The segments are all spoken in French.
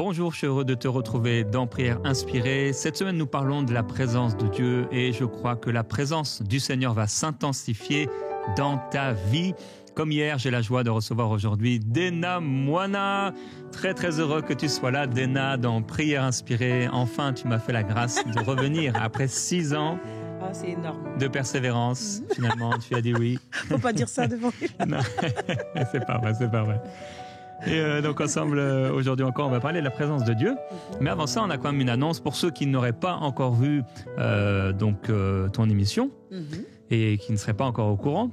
Bonjour, je suis heureux de te retrouver dans Prière Inspirée. Cette semaine, nous parlons de la présence de Dieu et je crois que la présence du Seigneur va s'intensifier dans ta vie. Comme hier, j'ai la joie de recevoir aujourd'hui Dena Moana. Très, très heureux que tu sois là, Dena, dans Prière Inspirée. Enfin, tu m'as fait la grâce de revenir après 6 ans. Ah, c'est énorme. De persévérance, finalement, tu as dit oui. Faut pas dire ça devant les gens. Non, c'est pas vrai, c'est pas vrai. Et donc ensemble, aujourd'hui encore, on va parler de la présence de Dieu. Mais avant ça, on a quand même une annonce pour ceux qui n'auraient pas encore vu ton émission et qui ne seraient pas encore au courant.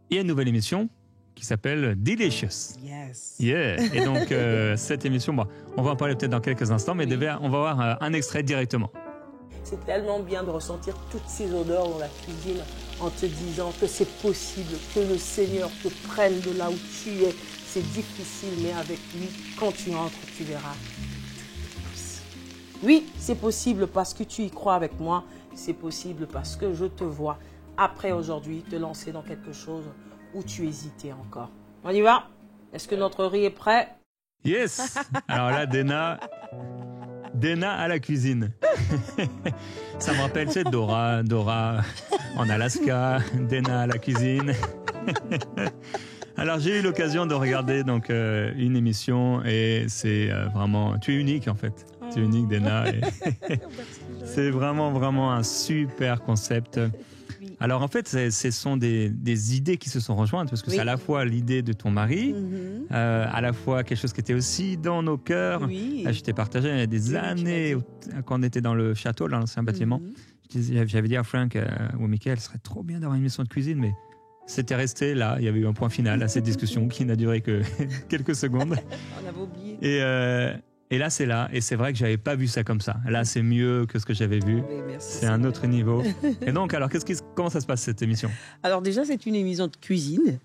Il y a une nouvelle émission qui s'appelle Delicious. Yes. Yeah. Et donc, cette émission, on va en parler peut-être dans quelques instants, mais on va voir un extrait directement. C'est tellement bien de ressentir toutes ces odeurs dans la cuisine en te disant que c'est possible, que le Seigneur te prenne de là où tu es. C'est difficile, mais avec lui, quand tu entres, tu verras. Oui, c'est possible parce que tu y crois avec moi. C'est possible parce que je te vois, après aujourd'hui, te lancer dans quelque chose où tu hésitais encore. On y va? Est-ce que notre riz est prêt? Yes. Alors là, Dena à la cuisine. Ça me rappelle, tu sais, Dora en Alaska, Dena à la cuisine. Alors, j'ai eu l'occasion de regarder donc une émission et c'est vraiment... Tu es unique, en fait. Tu es unique, Dena. Et c'est vraiment un super concept. Alors, en fait, ce sont des idées qui se sont rejointes parce que c'est à la fois l'idée de ton mari, à la fois quelque chose qui était aussi dans nos cœurs. Oui. Je t'ai partagé il y a des années quand on était dans le château, dans l'ancien bâtiment. J'avais dit à Frank ou Michael, ce serait trop bien d'avoir une émission de cuisine, mais c'était resté là. Il y avait eu un point final à cette discussion qui n'a duré que quelques secondes. On avait oublié. Et là, c'est là. Et c'est vrai que je n'avais pas vu ça comme ça. Là, c'est mieux que ce que j'avais vu. Oui, merci, c'est un autre niveau. Et donc, alors, comment ça se passe, cette émission? Alors déjà, c'est une émission de cuisine.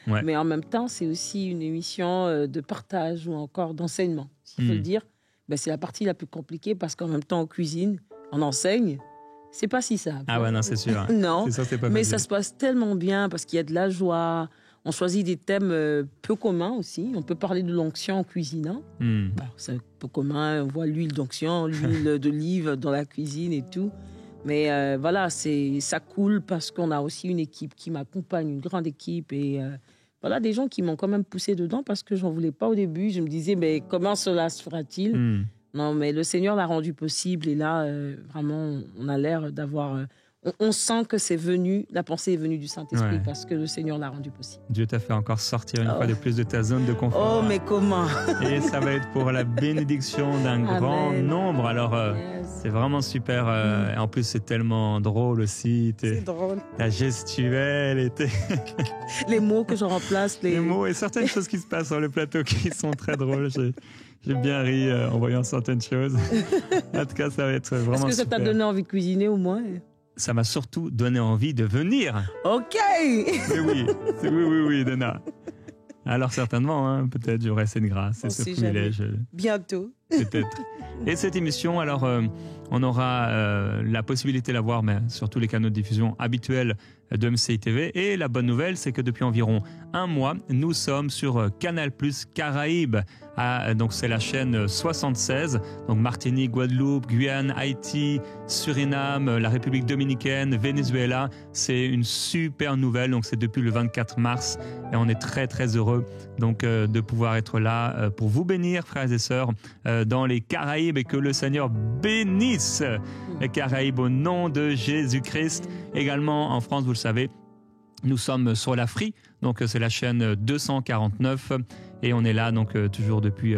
Ouais. Mais en même temps, c'est aussi une émission de partage ou encore d'enseignement. S'il faut le dire, c'est la partie la plus compliquée parce qu'en même temps, on cuisine, on enseigne. C'est pas si simple. Ah ouais, non, c'est sûr. Non, c'est sûr, c'est pas mais facile. ça se passe tellement bien parce qu'il y a de la joie. On choisit des thèmes peu communs aussi. On peut parler de l'onction en cuisinant. C'est peu commun. On voit l'huile d'onction, l'huile d'olive dans la cuisine et tout. Mais voilà, ça coule parce qu'on a aussi une équipe qui m'accompagne, une grande équipe. Et voilà, des gens qui m'ont quand même poussé dedans parce que j'en voulais pas au début. Je me disais, mais comment cela se fera-t-il? Non, mais le Seigneur l'a rendu possible. Et là, vraiment, on a l'air d'avoir... On sent que c'est venu, la pensée est venue du Saint-Esprit parce que le Seigneur l'a rendu possible. Dieu t'a fait encore sortir une fois de plus de ta zone de confort. Oh, mais comment? Et ça va être pour la bénédiction d'un grand nombre. Alors, c'est vraiment super. Et en plus, c'est tellement drôle aussi. C'est drôle. Ta gestuelle. Les mots que je remplace. Les mots et certaines choses qui se passent sur le plateau qui sont très drôles. J'ai bien ri en voyant certaines choses. En tout cas, ça va être vraiment super. Est-ce que ça t'a donné envie de cuisiner au moins? Ça m'a surtout donné envie de venir. Ok. Mais oui, Dena. Alors certainement, peut-être j'aurai cette grâce et ce privilège. Bientôt. Peut-être. Et cette émission, alors, on aura la possibilité de la voir, mais sur tous les canaux de diffusion habituels de MCI TV. Et la bonne nouvelle, c'est que depuis environ 1 mois, nous sommes sur Canal+ Caraïbes. Donc c'est la chaîne 76, donc Martinique, Guadeloupe, Guyane, Haïti, Suriname, la République dominicaine, Venezuela. C'est une super nouvelle, donc c'est depuis le 24 mars et on est très très heureux donc de pouvoir être là pour vous bénir, frères et sœurs, dans les Caraïbes, et que le Seigneur bénisse les Caraïbes au nom de Jésus-Christ. Également en France, vous le savez, nous sommes sur la Free, donc c'est la chaîne 249 et on est là donc toujours depuis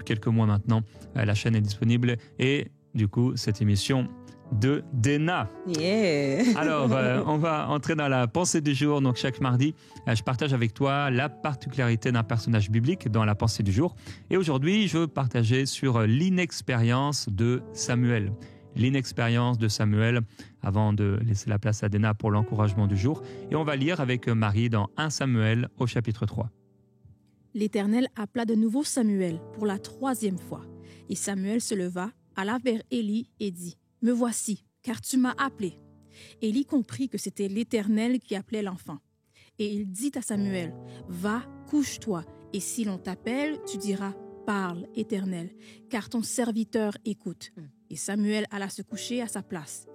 quelques mois maintenant. La chaîne est disponible et du coup cette émission de Dena. Yeah. Alors on va entrer dans la pensée du jour. Donc chaque mardi, je partage avec toi la particularité d'un personnage biblique dans la pensée du jour. Et aujourd'hui, je veux partager sur l'inexpérience de Samuel. L'inexpérience de Samuel, avant de laisser la place à Dena pour l'encouragement du jour. Et on va lire avec Marie dans 1 Samuel au chapitre 3. L'Éternel appela de nouveau Samuel pour la 3e fois. Et Samuel se leva, alla vers Élie et dit, « Me voici, car tu m'as appelé. » Élie comprit que c'était l'Éternel qui appelait l'enfant. Et il dit à Samuel, « Va, couche-toi, et si l'on t'appelle, tu diras, Parle, Éternel, car ton serviteur écoute. Et Samuel alla se coucher à sa place.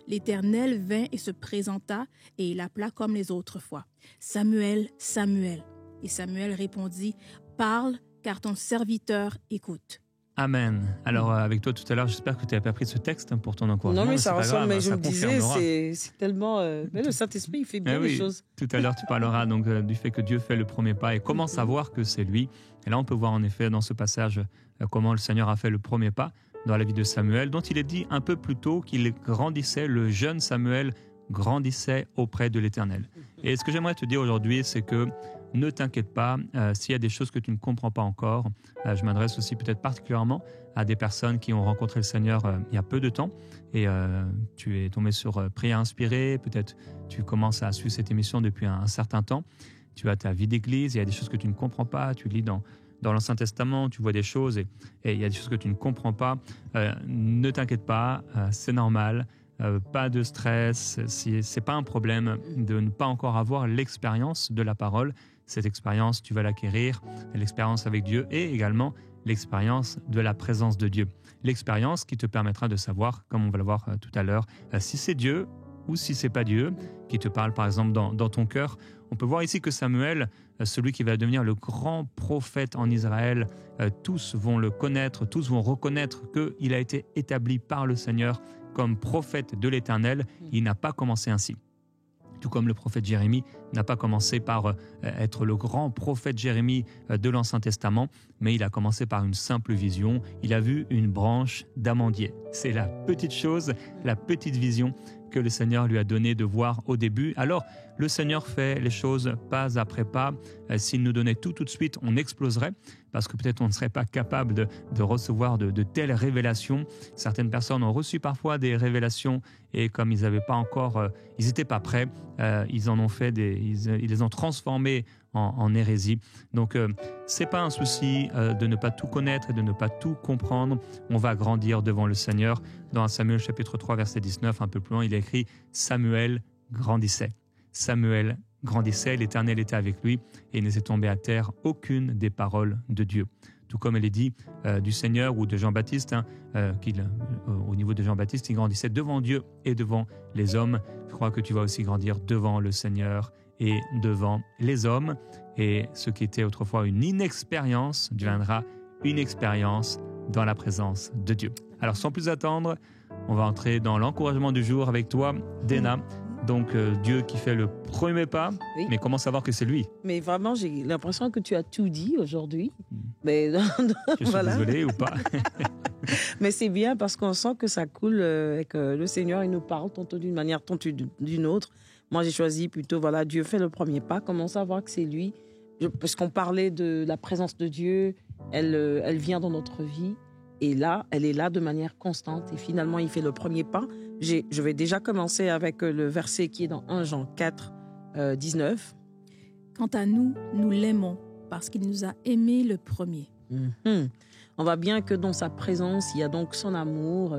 L'Éternel vint et se présenta, et il appela comme les autres fois. Samuel, Samuel. Et Samuel répondit, Parle, car ton serviteur écoute. Amen. Alors, avec toi tout à l'heure, j'espère que tu n'as pas pris ce texte pour ton encouragement. Non, mais ça ressemble, mais je me confirmera. disais, c'est tellement... mais le Saint-Esprit, il fait bien les choses. Tout à l'heure, tu parleras donc du fait que Dieu fait le premier pas et comment savoir que c'est lui. Et là, on peut voir en effet dans ce passage comment le Seigneur a fait le premier pas dans la vie de Samuel, dont il est dit un peu plus tôt qu'il grandissait, le jeune Samuel grandissait auprès de l'Éternel. Et ce que j'aimerais te dire aujourd'hui, c'est que ne t'inquiète pas, s'il y a des choses que tu ne comprends pas encore, je m'adresse aussi peut-être particulièrement à des personnes qui ont rencontré le Seigneur il y a peu de temps et tu es tombé sur Prière inspirée, peut-être tu commences à suivre cette émission depuis un certain temps, tu as ta vie d'église, il y a des choses que tu ne comprends pas, tu lis dans l'Ancien Testament, tu vois des choses et il y a des choses que tu ne comprends pas, ne t'inquiète pas, c'est normal. Pas de stress, c'est pas un problème de ne pas encore avoir l'expérience de la parole. Cette expérience, tu vas l'acquérir, l'expérience avec Dieu et également l'expérience de la présence de Dieu. L'expérience qui te permettra de savoir, comme on va le voir tout à l'heure, si c'est Dieu ou si c'est pas Dieu qui te parle par exemple dans ton cœur. On peut voir ici que Samuel, celui qui va devenir le grand prophète en Israël, tous vont le connaître, tous vont reconnaître qu'il a été établi par le Seigneur comme prophète de l'Éternel. Il n'a pas commencé ainsi. Tout comme le prophète Jérémie n'a pas commencé par être le grand prophète Jérémie de l'Ancien Testament, mais il a commencé par une simple vision. Il a vu une branche d'amandier. C'est la petite chose, la petite vision que le Seigneur lui a donné de voir au début. Alors, le Seigneur fait les choses pas après pas. S'il nous donnait tout de suite, on exploserait, parce que peut-être on ne serait pas capable de recevoir de telles révélations. Certaines personnes ont reçu parfois des révélations et comme ils n'avaient pas encore, ils n'étaient pas prêts, ils en ont fait ils les ont transformés en hérésie. Donc, c'est pas un souci de ne pas tout connaître et de ne pas tout comprendre. On va grandir devant le Seigneur. Dans Samuel chapitre 3, verset 19, un peu plus loin, il est écrit « Samuel grandissait ». Samuel grandissait, l'Éternel était avec lui et il ne s'est tombé à terre aucune des paroles de Dieu. Tout comme elle est dit du Seigneur ou de Jean-Baptiste, au niveau de Jean-Baptiste, il grandissait devant Dieu et devant les hommes. Je crois que tu vas aussi grandir devant le Seigneur et devant les hommes. Et ce qui était autrefois une inexpérience deviendra une expérience dans la présence de Dieu. Alors sans plus attendre, on va entrer dans l'encouragement du jour avec toi, Dena. Donc Dieu qui fait le premier pas, oui. Mais comment savoir que c'est lui? Mais vraiment, j'ai l'impression que tu as tout dit aujourd'hui. Mais je suis désolé ou pas? Mais c'est bien parce qu'on sent que ça coule et que le Seigneur il nous parle tantôt d'une manière, tantôt d'une autre. Moi, j'ai choisi plutôt, voilà, Dieu fait le premier pas. Comment savoir que c'est lui? Parce qu'on parlait de la présence de Dieu, elle vient dans notre vie. Et là, elle est là de manière constante. Et finalement, il fait le premier pas. Je vais déjà commencer avec le verset qui est dans 1 Jean 4, 19. Quant à nous, nous l'aimons parce qu'il nous a aimés le premier. On voit bien que dans sa présence, il y a donc son amour.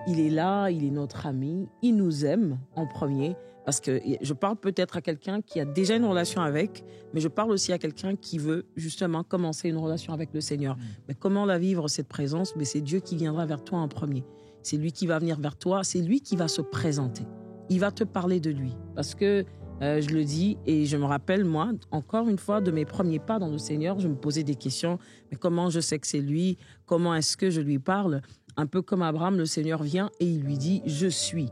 Il est là, il est notre ami. Il nous aime en premier. Parce que je parle peut-être à quelqu'un qui a déjà une relation avec, mais je parle aussi à quelqu'un qui veut justement commencer une relation avec le Seigneur. Mais comment la vivre, cette présence? Mais c'est Dieu qui viendra vers toi en premier. C'est lui qui va venir vers toi, c'est lui qui va se présenter. Il va te parler de lui. Parce que, je le dis, et je me rappelle, moi, encore une fois, de mes premiers pas dans le Seigneur, je me posais des questions. Mais comment je sais que c'est lui? Comment est-ce que je lui parle? Un peu comme Abraham, le Seigneur vient et il lui dit « Je suis ».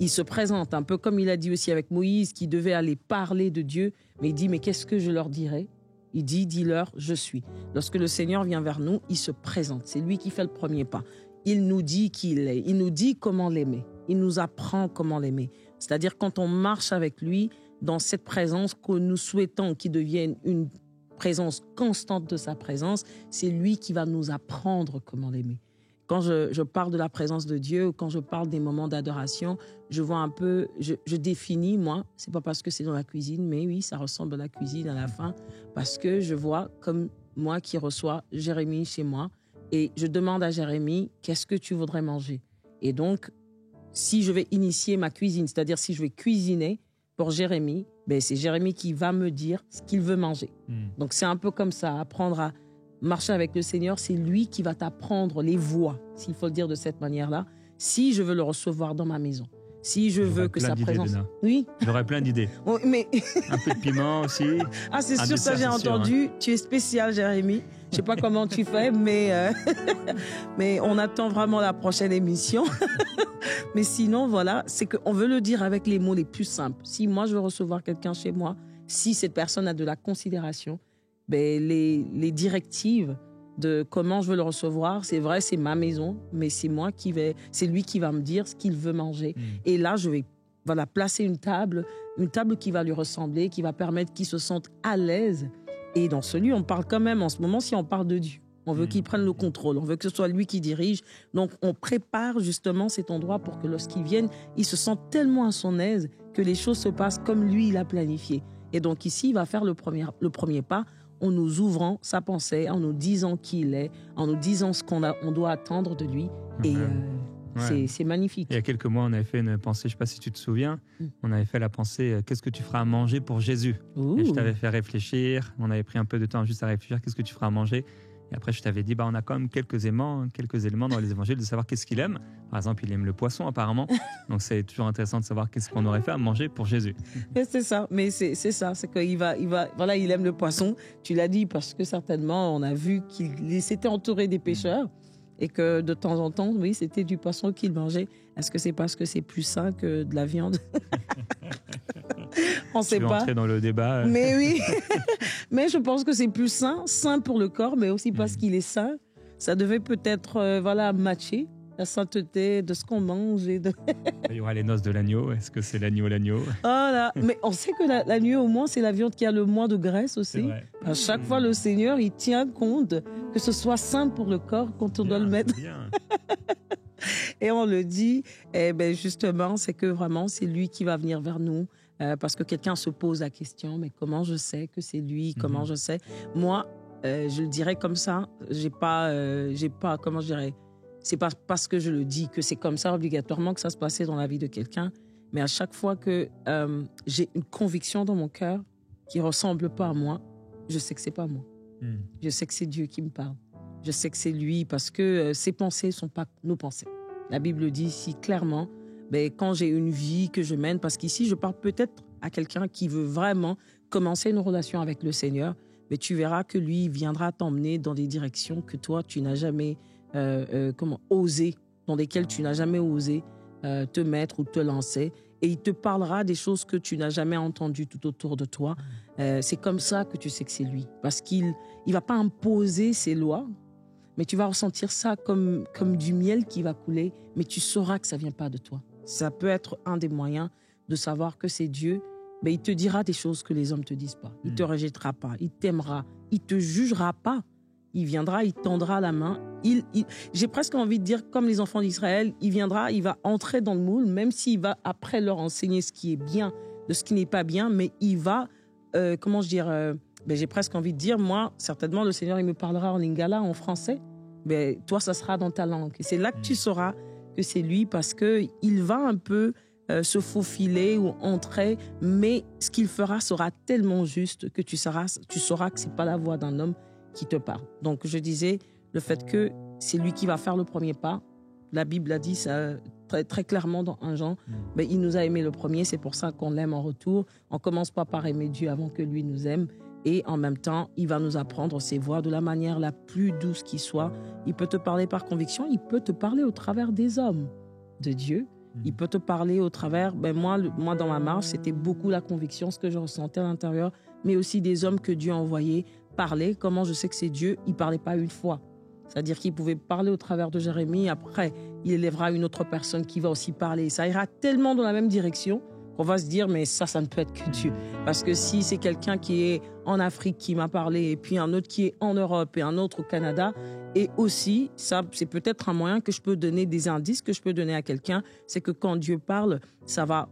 Il se présente un peu comme il a dit aussi avec Moïse qui devait aller parler de Dieu, mais il dit mais qu'est-ce que je leur dirai? Il dit dis-leur je suis. Lorsque le Seigneur vient vers nous, il se présente. C'est lui qui fait le premier pas. Il nous dit qui il est. Il nous dit comment l'aimer. Il nous apprend comment l'aimer. C'est-à-dire quand on marche avec lui dans cette présence que nous souhaitons qu'il devienne une présence constante de sa présence, c'est lui qui va nous apprendre comment l'aimer. Quand je parle de la présence de Dieu, quand je parle des moments d'adoration, je vois un peu, je définis, moi, c'est pas parce que c'est dans la cuisine, mais oui, ça ressemble à la cuisine à la fin, parce que je vois comme moi qui reçois Jérémie chez moi, et je demande à Jérémie, qu'est-ce que tu voudrais manger? Et donc, si je vais initier ma cuisine, c'est-à-dire si je vais cuisiner pour Jérémie, ben c'est Jérémie qui va me dire ce qu'il veut manger. Donc c'est un peu comme ça, apprendre à marcher avec le Seigneur, c'est lui qui va t'apprendre les voies, s'il faut le dire de cette manière-là, si je veux le recevoir dans ma maison. Si je veux que sa présence... Oui. J'aurais plein d'idées. Oh, mais... Un peu de piment aussi. Ah, c'est sûr, ça j'ai entendu. Tu es spécial, Jérémy. Je ne sais pas comment tu fais, mais on attend vraiment la prochaine émission. Mais sinon, voilà, c'est qu'on veut le dire avec les mots les plus simples. Si moi, je veux recevoir quelqu'un chez moi, si cette personne a de la considération, ben, les directives de comment je veux le recevoir, c'est vrai, c'est ma maison, mais c'est lui qui va me dire ce qu'il veut manger. Et là, je vais placer une table qui va lui ressembler, qui va permettre qu'il se sente à l'aise. Et dans ce lieu, on parle quand même, en ce moment, si on parle de Dieu, on veut qu'il prenne le contrôle, on veut que ce soit lui qui dirige. Donc, on prépare justement cet endroit pour que lorsqu'il vienne, il se sente tellement à son aise que les choses se passent comme lui, il a planifié. Et donc ici, il va faire le premier pas en nous ouvrant sa pensée, en nous disant qui il est, en nous disant ce on doit attendre de lui. Et c'est magnifique. Il y a quelques mois, on avait fait une pensée, je ne sais pas si tu te souviens, on avait fait la pensée « Qu'est-ce que tu feras à manger pour Jésus ?» Et je t'avais fait réfléchir, on avait pris un peu de temps juste à réfléchir « Qu'est-ce que tu feras à manger ?» Et après, je t'avais dit, on a quand même quelques éléments dans les évangiles de savoir qu'est-ce qu'il aime. Par exemple, il aime le poisson apparemment. Donc, c'est toujours intéressant de savoir qu'est-ce qu'on aurait fait à manger pour Jésus. C'est ça, mais c'est ça, c'est qu'il il aime le poisson. Tu l'as dit parce que certainement, on a vu qu'il s'était entouré des pêcheurs et que de temps en temps, oui, c'était du poisson qu'il mangeait. Est-ce que c'est parce que c'est plus sain que de la viande? On ne sait pas. Entrer dans le débat. Mais oui, mais je pense que c'est plus sain pour le corps, mais aussi parce qu'il est sain. Ça devait peut-être matcher la sainteté de ce qu'on mange. Il y aura les noces de l'agneau. Est-ce que c'est l'agneau? Voilà. Mais on sait que l'agneau, au moins, c'est la viande qui a le moins de graisse aussi. À chaque fois, le Seigneur, il tient compte que ce soit sain pour le corps quand on doit le mettre. Et on le dit, justement, c'est que vraiment, c'est lui qui va venir vers nous. Parce que quelqu'un se pose la question, mais comment je sais que c'est lui? Comment je sais? Moi, je le dirais comme ça. J'ai pas, comment je dirais? C'est pas parce que je le dis que c'est comme ça obligatoirement que ça se passait dans la vie de quelqu'un. Mais à chaque fois que j'ai une conviction dans mon cœur qui ressemble pas à moi, je sais que c'est pas moi. Je sais que c'est Dieu qui me parle. Je sais que c'est lui parce que ses pensées sont pas nos pensées. La Bible dit ici clairement. Quand j'ai une vie que je mène, parce qu'ici, je parle peut-être à quelqu'un qui veut vraiment commencer une relation avec le Seigneur, mais tu verras que lui viendra t'emmener dans des directions que toi, tu n'as jamais osé, dans lesquelles tu n'as jamais osé te mettre ou te lancer. Et il te parlera des choses que tu n'as jamais entendues tout autour de toi. C'est comme ça que tu sais que c'est lui. Parce qu'il ne va pas imposer ses lois, mais tu vas ressentir ça comme du miel qui va couler, mais tu sauras que ça ne vient pas de toi. Ça peut être un des moyens de savoir que c'est Dieu, mais il te dira des choses que les hommes ne te disent pas. Il ne te rejettera pas, il t'aimera, il ne te jugera pas. Il viendra, il tendra la main. J'ai presque envie de dire, comme les enfants d'Israël, il viendra, il va entrer dans le moule, même s'il va après leur enseigner ce qui est bien, de ce qui n'est pas bien, mais il va, j'ai presque envie de dire, moi, certainement, le Seigneur, il me parlera en lingala, en français. Mais toi, ça sera dans ta langue. Et c'est là que tu sauras que c'est lui, parce qu'il va un peu se faufiler ou entrer, mais ce qu'il fera sera tellement juste que tu sauras que ce n'est pas la voix d'un homme qui te parle. Donc, je disais, le fait que c'est lui qui va faire le premier pas, la Bible a dit ça très, très clairement dans 1 Jean, mais il nous a aimé le premier, c'est pour ça qu'on l'aime en retour. On ne commence pas par aimer Dieu avant que lui nous aime. Et en même temps, il va nous apprendre ses voies de la manière la plus douce qui soit. Il peut te parler par conviction, il peut te parler au travers des hommes de Dieu. Il peut te parler au travers, moi dans ma marche, c'était beaucoup la conviction, ce que je ressentais à l'intérieur, mais aussi des hommes que Dieu a envoyés parler. Comment je sais que c'est Dieu? Il ne parlait pas une fois. C'est-à-dire qu'il pouvait parler au travers de Jérémie, après, il élèvera une autre personne qui va aussi parler. Ça ira tellement dans la même direction qu'on va se dire, mais ça ne peut être que Dieu. Parce que si c'est quelqu'un qui est en Afrique qui m'a parlé, et puis un autre qui est en Europe, et un autre au Canada, et aussi, ça, c'est peut-être un moyen que je peux donner, des indices que je peux donner à quelqu'un, c'est que quand Dieu parle, ça va,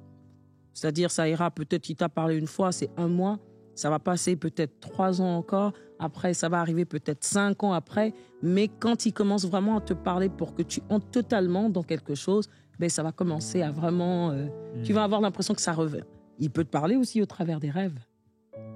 c'est-à-dire ça ira peut-être, il t'a parlé une fois, c'est 1 mois, ça va passer peut-être 3 ans encore, après ça va arriver peut-être 5 ans après, mais quand il commence vraiment à te parler pour que tu entres totalement dans quelque chose, ça va commencer à vraiment... Tu vas avoir l'impression que ça revient. Il peut te parler aussi au travers des rêves.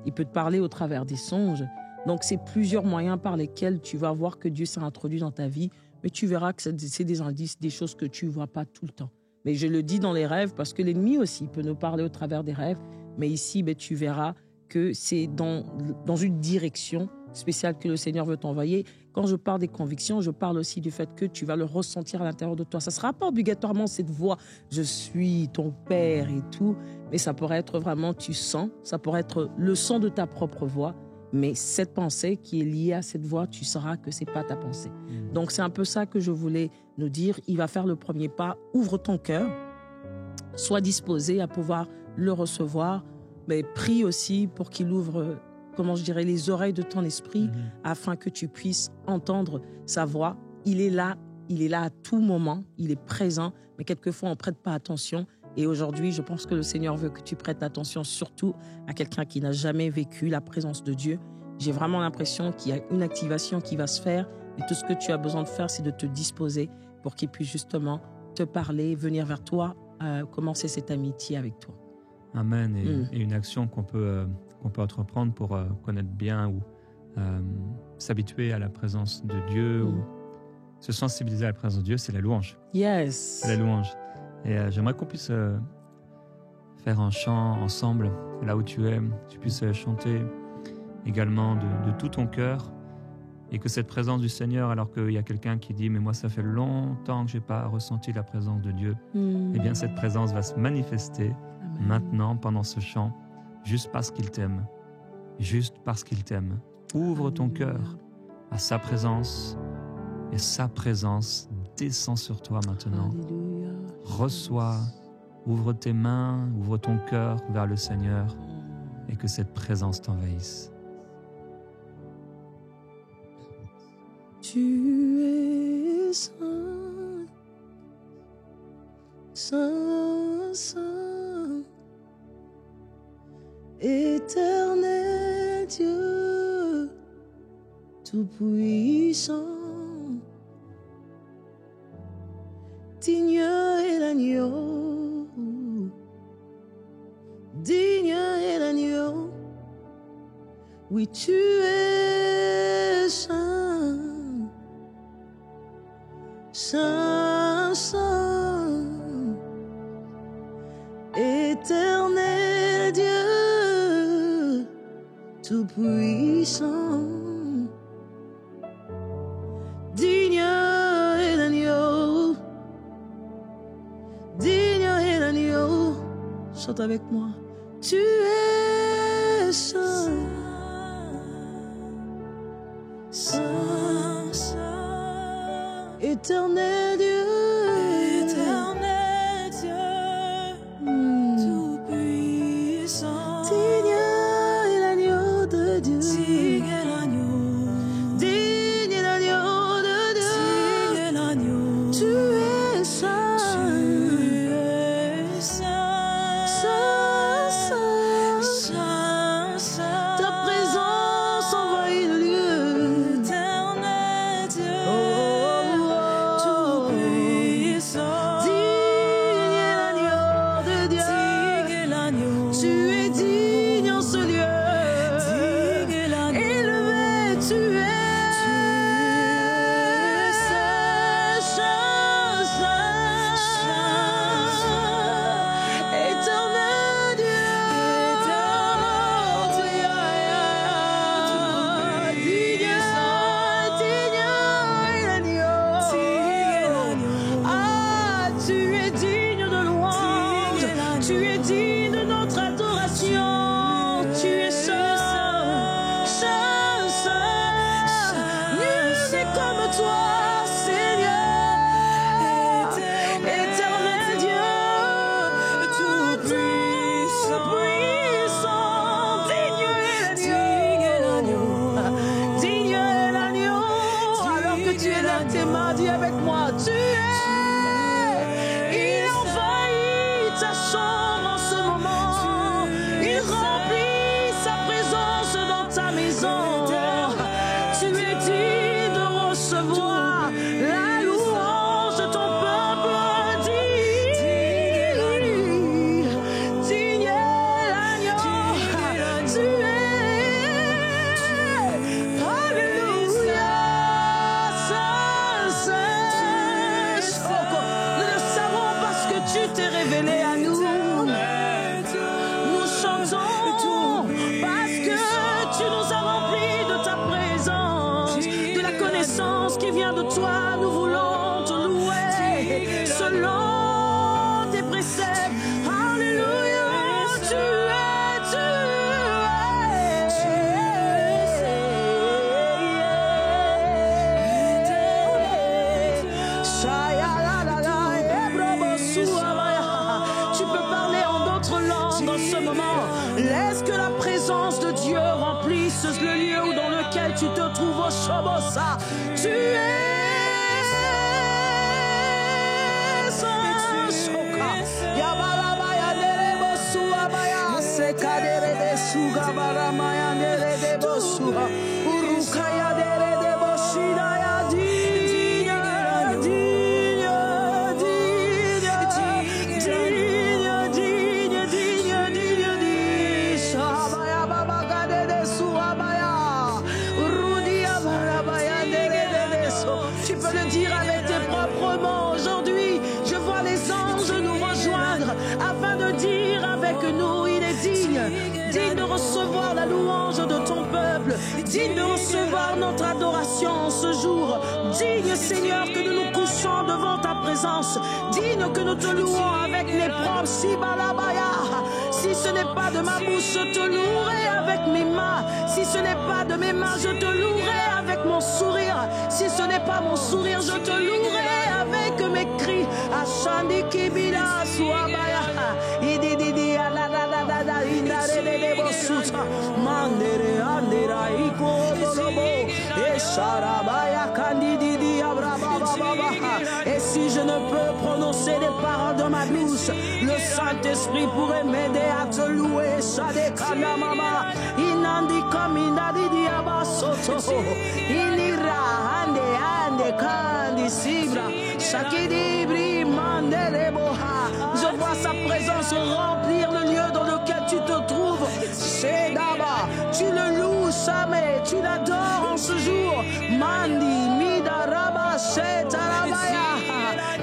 Il peut te parler au travers des songes. Donc, c'est plusieurs moyens par lesquels tu vas voir que Dieu s'est introduit dans ta vie, mais tu verras que c'est des indices, des choses que tu ne vois pas tout le temps. Mais je le dis dans les rêves parce que l'ennemi aussi peut nous parler au travers des rêves. Mais ici, tu verras que c'est dans une direction spéciale que le Seigneur veut t'envoyer. Quand je parle des convictions, je parle aussi du fait que tu vas le ressentir à l'intérieur de toi. Ça ne sera pas obligatoirement cette voix « je suis ton Père » et tout, mais ça pourrait être vraiment tu sens, ça pourrait être le son de ta propre voix, mais cette pensée qui est liée à cette voix, tu sauras que ce n'est pas ta pensée. Donc c'est un peu ça que je voulais nous dire. Il va faire le premier pas, ouvre ton cœur, sois disposé à pouvoir le recevoir, mais prie aussi pour qu'il ouvre, les oreilles de ton esprit afin que tu puisses entendre sa voix. Il est là à tout moment, il est présent, mais quelquefois on ne prête pas attention. Et aujourd'hui, je pense que le Seigneur veut que tu prêtes attention surtout à quelqu'un qui n'a jamais vécu la présence de Dieu. J'ai vraiment l'impression qu'il y a une activation qui va se faire et tout ce que tu as besoin de faire, c'est de te disposer pour qu'il puisse justement te parler, venir vers toi, commencer cette amitié avec toi. Amen. Et une action qu'on peut entreprendre pour connaître bien ou s'habituer à la présence de Dieu ou se sensibiliser à la présence de Dieu, c'est la louange. Yes. C'est la louange. Et j'aimerais qu'on puisse faire un chant ensemble, là où tu es, tu puisses chanter également de tout ton cœur, et que cette présence du Seigneur, alors qu'il y a quelqu'un qui dit « mais moi ça fait longtemps que je n'ai pas ressenti la présence de Dieu », eh bien cette présence va se manifester maintenant pendant ce chant, juste parce qu'il t'aime, juste parce qu'il t'aime. Ouvre ton cœur à sa présence, et sa présence descend sur toi maintenant. Alléluia. Reçois, ouvre tes mains, ouvre ton cœur vers le Seigneur, et que cette présence t'envahisse. Tu es saint, saint, saint, éternel Dieu, tout-puissant, digne est l'agneau, digne est l'agneau, oui tu es saint, saint, saint, éternel Dieu, tout-puissant, digne est l'agneau, digne est l'agneau. Chante avec moi. Tu es saint, saint, saint, éternel Dieu, éternel Dieu, tout-puissant, digne est l'agneau de Dieu, digne est l'agneau, digne est l'agneau de Dieu, digne est l'agneau, tu es saint, tu es saint, saint, saint, saint, saint, ta présence envahit le lieu, éternel Dieu, tout-puissant, digne est l'agneau de Dieu, digne est l'agneau, tu es digne en ce lieu, digne est l'agneau, élevé tu es saint, saint, saint, éternel Dieu, digne est l'agneau, ah tu es digne de louange, tu es digne de notre adoration, tu es saint, saint, saint, nul n'est comme toi Seigneur, éternel Dieu, tout-puissant, digne est l'agneau, digne est l'agneau, alors que tu es là, tes mains, dis avec moi, tu es, il envahit ta chambre en ce moment, il remplit sa présence dans ta maison, tu es digne de recevoir la louange de ton peuple, digne est l'agneau, tu es t'es révélé à nous. Nous chantons parce que tu nous as remplis de ta présence, de la connaissance qui vient de toi. Nous voulons te louer selon tes préceptes. Alléluia, tu peux parler en d'autres langues dans ce moment. Laisse que la présence de Dieu remplisse le lieu dans lequel tu te trouves au Shobosa. Tu es tu peux le dire avec tes propres mots. Aujourd'hui, je vois les anges nous rejoindre afin de dire avec nous, il est digne de recevoir la louange de ton peuple, digne de recevoir notre adoration ce jour, digne Seigneur que nous nous couchons devant ta présence, digne que nous te louons avec les propres Sibalabaya. Si ce n'est pas de ma bouche, je te louerai avec mes mains. Si ce n'est pas de mes mains, je te louerai avec mon sourire. Si ce n'est pas mon sourire, je te louerai avec mes cris. Ashandi kibila suabaya. Idididi aladadada indarede bosuta. Mandere andera iko bolobo. Esharabaya kandididi abrabababa. Et si je ne peux prononcer les paroles de ma bouche, le Saint-Esprit pourrait m'aider à te louer. Shadekana mama. Inandi comme inadidi abasoto. Inira ande kandi sibra. Shakidibri mandele boha. Je vois sa présence remplir le lieu dans lequel tu te trouves. Shedaba. Tu le loues, Samé. Tu l'adores en ce jour. Mandi midaraba shetarabaya.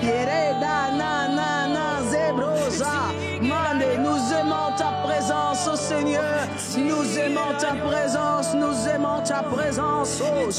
Yereda na na na zebroza. Mande, nous aimons ta présence, oh Seigneur. Nous aimons ta présence, nous aimons ta présence, oh.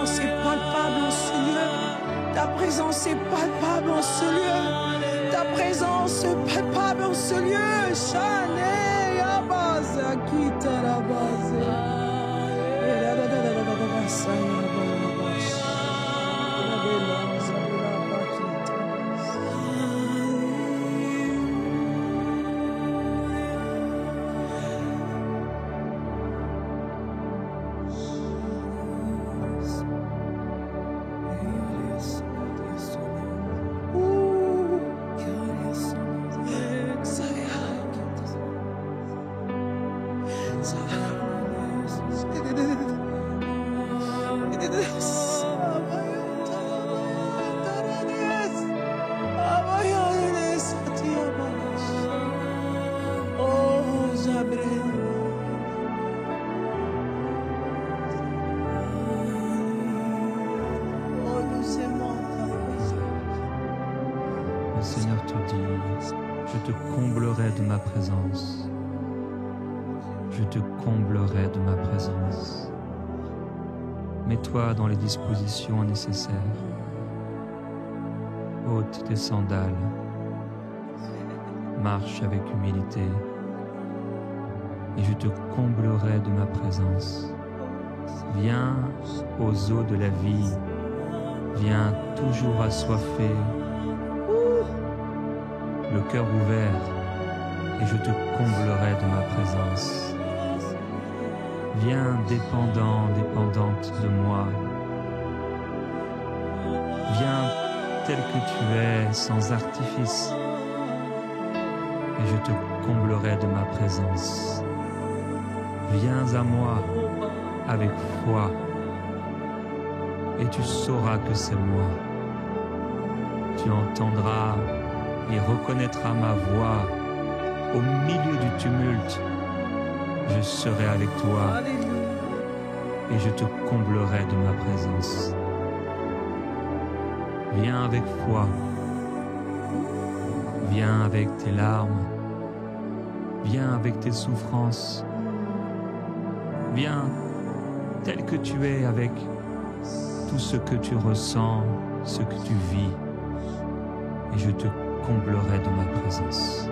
présence est palpable en ce lieu. Ta présence est palpable en ce lieu. Ta présence est palpable en ce lieu. Shane Yabaza Kita la base. Le Seigneur te dit, je te comblerai de ma présence. Je te comblerai de ma présence. Mets-toi dans les dispositions nécessaires. Ôte tes sandales. Marche avec humilité. Et je te comblerai de ma présence. Viens aux eaux de la vie. Viens toujours assoiffé, le cœur ouvert, et je te comblerai de ma présence. Viens dépendant, dépendante de moi. Viens tel que tu es, sans artifice, et je te comblerai de ma présence. Viens à moi avec foi, et tu sauras que c'est moi. Tu entendras et reconnaîtras ma voix au milieu du tumulte. Je serai avec toi et je te comblerai de ma présence. Viens avec foi, viens avec tes larmes, viens avec tes souffrances, viens tel que tu es avec tout ce que tu ressens, ce que tu vis, et je te comblerai de ma présence.